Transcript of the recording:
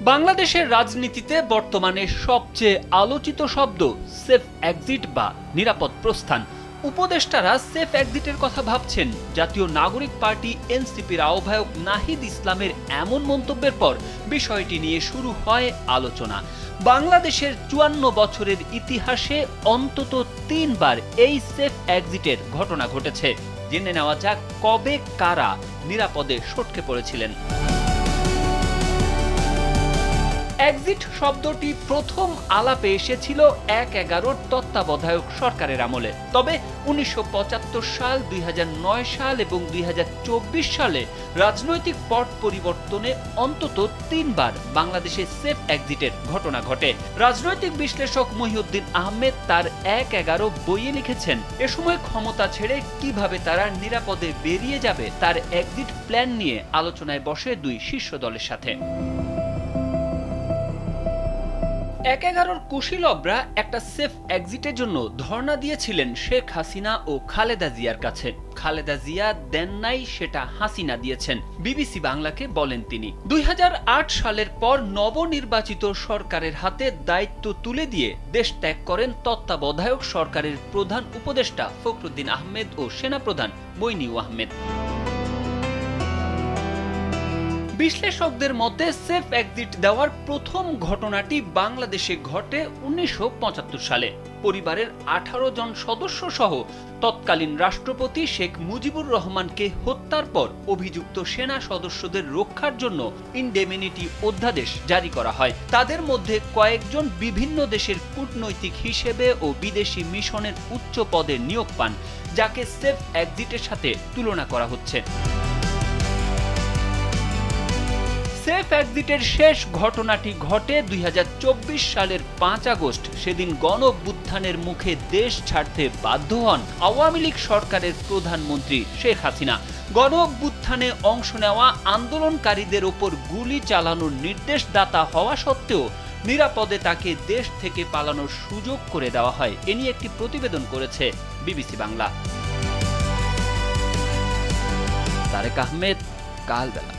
বাংলাদেশের রাজনীতিতে বর্তমানে সবচেয়ে আলোচিত শব্দ সেফ এক্সিট বা নিরাপদ প্রস্থান। উপদেষ্টারা সেফ এক্সিটের কথা ভাবছেন। জাতীয় নাগরিক পার্টি এনসিপির আহ্বায়ক নাহিদ ইসলামের এমন মন্তব্যের পর বিষয়টি নিয়ে শুরু হয় আলোচনা। বাংলাদেশের ৫৪ বছরের ইতিহাসে অন্তত ৩ বার এই সেফ এক্সিটের ঘটনা ঘটেছে। জেনে নেওয়া যাক কবে কারা নিরাপদে সটকে পড়েছিলেন। এক্সিট শব্দটি প্রথম আলাপে এসেছিল ১/১১ তত্ত্বাবধায়ক সরকারের আমলে। তবে ১৯৭৫ সাল, ২০০৯ সাল এবং ২০২৪ সালে রাজনৈতিক পট পরিবর্তনে অন্তত ৩ বার বাংলাদেশে সেফ এক্সিটের ঘটনা ঘটে। রাজনৈতিক বিশ্লেষক মহিউদ্দিন আহমেদ তার ১/১১ বইয়ে লিখেছেন, এ সময় ক্ষমতা ছেড়ে কিভাবে তারা নিরাপদে বেরিয়ে যাবে তার এক্সিট প্ল্যান নিয়ে আলোচনায় বসে দুই শীর্ষ দলের সাথে। ১/১১ কুশীলবরা একটা সেফ এক্সিটের জন্য ধর্ণা দিয়েছিলেন শেখ হাসিনা ও খালেদা জিয়ার কাছে। খালেদা জিয়া দেন নাই, সেটা হাসিনা দিয়েছেন। বিবিসি বাংলাকে বলেন তিনি ২০০৮ সালের পর নবনির্বাচিত সরকারের হাতে দায়িত্ব তুলে দিয়ে দেশ ত্যাগ করেন তত্ত্বাবধায়ক সরকারের প্রধান উপদেষ্টা ফখরুদ্দিন আহমেদ ও সেনাপ্রধান মইনুল আহমেদ। বিশ্লেষকদের মতে সেফ এক্সিট দেওয়ার প্রথম ঘটনাটি বাংলাদেশে ঘটে ১৯৭৫ সালে। পরিবারের ১৮ জন সদস্য সহ তৎকালীন রাষ্ট্রপতি শেখ মুজিবুর রহমানকে হত্যার পর অভিযুক্ত সেনা সদস্যদের রক্ষার জন্য ইনডেমিনিটি অধ্যাদেশ জারি করা হয়। তাদের মধ্যে কয়েকজন বিভিন্ন দেশের কূটনৈতিক হিসেবে ও বিদেশি মিশনের উচ্চ পদে নিয়োগ পান, যাকে সেফ এক্সিটের সাথে তুলনা করা হচ্ছে। সেফ এক্সিটের শেষ ঘটনাটি ঘটে ২০২৪ সালের ৫ আগস্ট। সেদিন গণঅভ্যুত্থানের মুখে দেশ ছাড়তে বাধ্য হন আওয়ামী লীগ সরকারের প্রধানমন্ত্রী শেখ হাসিনা। গণঅভ্যুত্থানে অংশ নেওয়া আন্দোলনকারীদের ওপর গুলি চালানোর নির্দেশদাতা হওয়া সত্ত্বেও নিরাপদে তাকে দেশ থেকে পালানোর সুযোগ করে দেওয়া হয়। এ নিয়ে একটি প্রতিবেদন করেছে বিবিসি বাংলা। তারেক আহমেদ, কালবেলা।